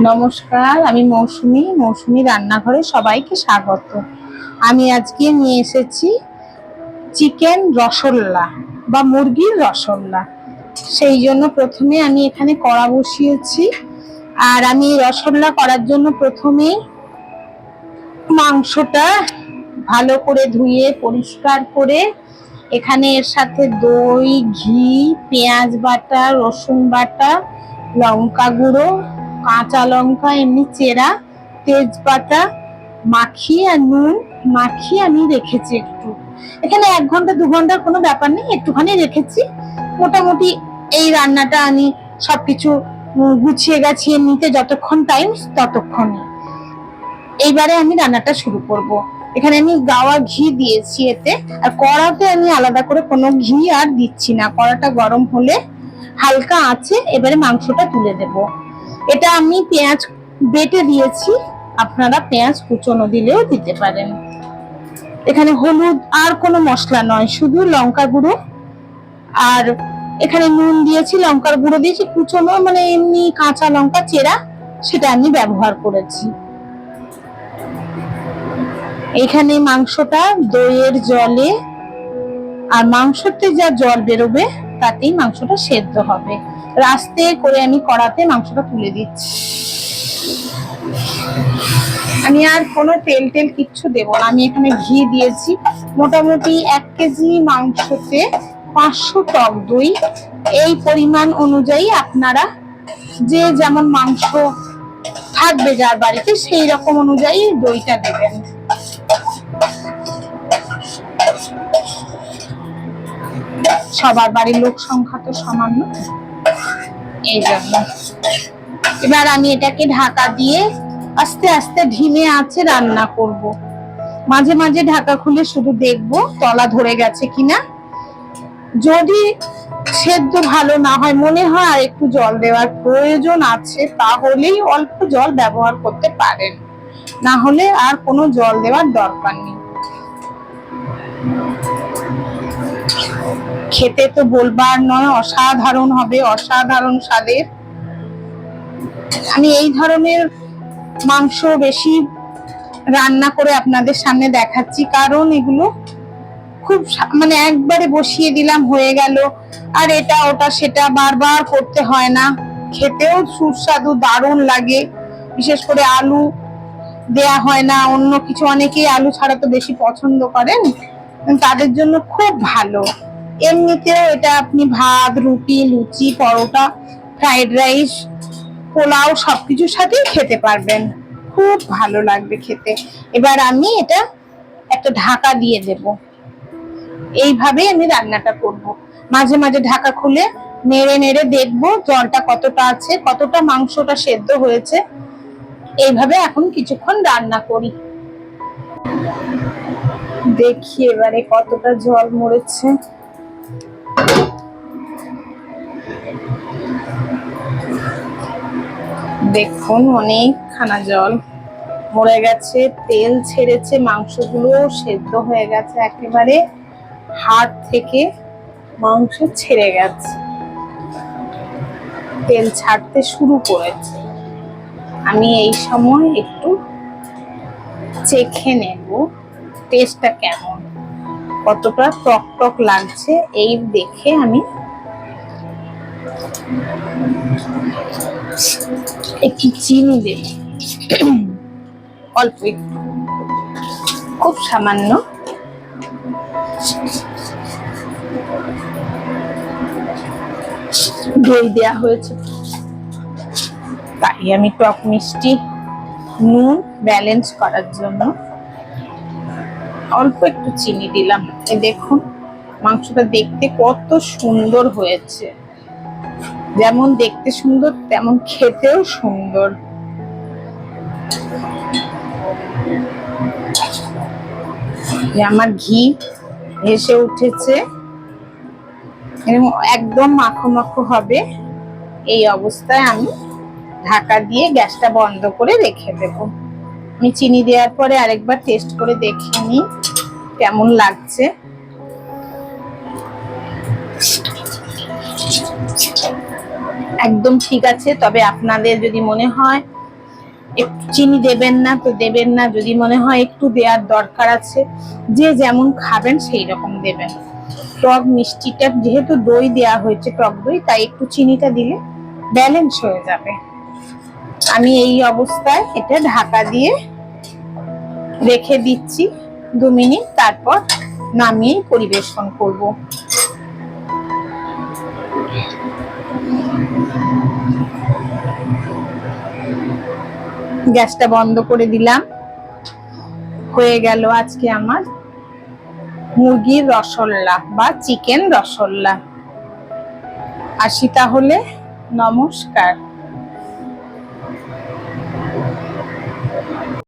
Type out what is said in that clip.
নমস্কার, আমি মৌসুমী রান্নাঘরে সবাইকে স্বাগত। আমি আজকে নিয়ে এসেছি চিকেন রসগোল্লা বা মুরগির রসগোল্লা। সেই জন্য প্রথমে আমি এখানে কড়া বসিয়েছি। আর আমি রসগোল্লা করার জন্য প্রথমেই মাংসটা ভালো করে ধুয়ে পরিষ্কার করে এখানে এর সাথে দই, ঘি, পেঁয়াজ বাটা, রসুন বাটা, লঙ্কা গুঁড়ো, কাঁচা লঙ্কা এমনি চেরা, তেজপাতা মাখিয়ে আর নুন মাখিয়ে আমি রেখেছি একটু। এখানে 1 ঘন্টা 2 ঘন্টার কোনো ব্যাপার নেই, একটুখানি রেখেছি। মোটামুটি এই রান্নাটা আমি সবকিছু গুছিয়ে গাছিয়ে নিতে যতক্ষণ টাইম ততক্ষণই। এইবারে আমি রান্নাটা শুরু করব। এখানে আমি গাওয়া ঘি দিয়েছি এতে, আর কড়াতে আমি আলাদা করে কোনো ঘি আর দিচ্ছি না। কড়াটা গরম হলে হালকা আছে, এবারে মাংসটা তুলে দেব। এটা আমি পেঁয়াজ বেটে দিয়েছি, আপনারা পেঁয়াজ কুচনো দিলেও দিতে পারেন। এখানে হলুদ আর কোনো মশলা নয়, শুধু লঙ্কা গুঁড়ো আর এখানে নুন দিয়েছি, লঙ্কার গুঁড়ো দিয়েছি, কুচনো মানে এমনি কাঁচা লঙ্কা চেরা সেটা আমি ব্যবহার করেছি। এখানে মাংসটা দইয়ের জলে আর মাংসতে যা জল বেরোবে তাতেই মাংসটা সেদ্ধ হবে। আস্তে করে আমি কড়াতে মাংসটা তুলে দিচ্ছি। আমি আর কোনো তেল কিচ্ছু দেব না, আমি এখানে ঘি দিয়েছি। মোটামুটি 1 কেজি মাংসতে 500 টক দই। এই পরিমাণ অনুযায়ী আপনারা যে যেমন মাংস থাকবে যার বাড়িতে সেই রকম অনুযায়ী দইটা দেবেন। সবার বাড়ির লোক সংখ্যা তো সমান না, এই জন্য। এবার আমি এটাকে ঢাকা দিয়ে আস্তে আস্তে ধিমে আঁচে রান্না করব। মাঝে মাঝে ঢাকা খুলে শুধু দেখব তলা ধরে গেছে কিনা। যদি সেদ্ধ ভালো না হয়, মনে হয় আর একটু জল দেওয়ার প্রয়োজন আছে, তাহলেই অল্প জল ব্যবহার করতে পারেন, না হলে আর কোনো জল দেওয়ার দরকার নেই। খেতে তো বলবার নয়, অসাধারণ হবে, অসাধারণ স্বাদের। আমি এই ধরনের মাংস বেশি রান্না করে আপনাদের সামনে দেখাচ্ছি, কারণ এগুলো খুব মানে একবারে বসিয়ে দিলাম হয়ে গেল, আর এটা ওটা সেটা বারবার করতে হয় না। খেতেও সুস্বাদু দারুণ লাগে। বিশেষ করে আলু দেয়া হয় না, অন্য কিছু, অনেকেই আলু ছাড়া তো বেশি পছন্দ করেন, তাদের জন্য খুব ভালো। এমনিতেও এটা আপনি ভাত, রুটি, লুচি, পরোটা, ফ্রাইড রাইস, পোলাও সবকিছুর সাথেই খেতে পারবেন, খুব ভালো লাগবে খেতে। এবার আমি এটা একটা ঢাকা দিয়ে দেব। এইভাবে আমি রান্নাটা করব। মাঝে মাঝে ঢাকা খুলে নেড়ে নেড়ে দেখবো জলটা কতটা আছে, কতটা মাংসটা সেদ্ধ হয়েছে। এইভাবে এখন কিছুক্ষণ রান্না করি, দেখি এবারে কতটা জল মরেছে। দেখুন অনেকখানা জল মরে গেছে, তেল ছেড়েছে, মাংসগুলো সেদ্ধ হয়ে গেছে, একেবারে হাড় থেকে মাংস ছেড়ে গেছে, তেল ছাড়তে শুরু করেছে। আমি এই সময় একটু চেখে নেব টেস্টটা কেমন, কতটা টক টক লাগছে। এই দেখে আমি একটু চিনি দেব, অল্প একটু, খুব সামান্য। দই দেয়া হয়েছে তাই আমি টক মিষ্টি নুন ব্যালেন্স করার জন্য অল্প একটু চিনি দিলাম। এই দেখুন মাংসটা দেখতে কত সুন্দর হয়েছে, যেমন দেখতে সুন্দর তেমন খেতেও সুন্দর। আমার ঘি ভেসে উঠেছে, একদম মাখো মাখো হবে। এই অবস্থায় আমি ঢাকা দিয়ে গ্যাসটা বন্ধ করে রেখে দেব। আমি চিনি দেওয়ার পরে আরেকবার টেস্ট করে দেখে নিই কেমন লাগছে। একদম ঠিক আছে। তবে আপনাদের যদি মনে হয় একটু চিনি দেবেন না তো দেবেন না, যদি মনে হয় একটু দেওয়ার দরকার আছে, যে যেমন খাবেন সেই রকম দেবেন। টক মিষ্টিটা যেহেতু দই দেওয়া হয়েছে, টক দই, তাই একটু চিনিটা দিলে ব্যালেন্স হয়ে যাবে। আমি এই অবস্থায় এটা ঢাকা দিয়ে রেখে দিচ্ছি 2 মিনিট, তারপর নামিয়ে পরিবেশন করব। গ্যাসটা বন্ধ করে দিলাম। হয়ে গেল আজকে আমার মুরগির রসগোল্লা বা চিকেন রসগোল্লা। আসি তাহলে, নমস্কার।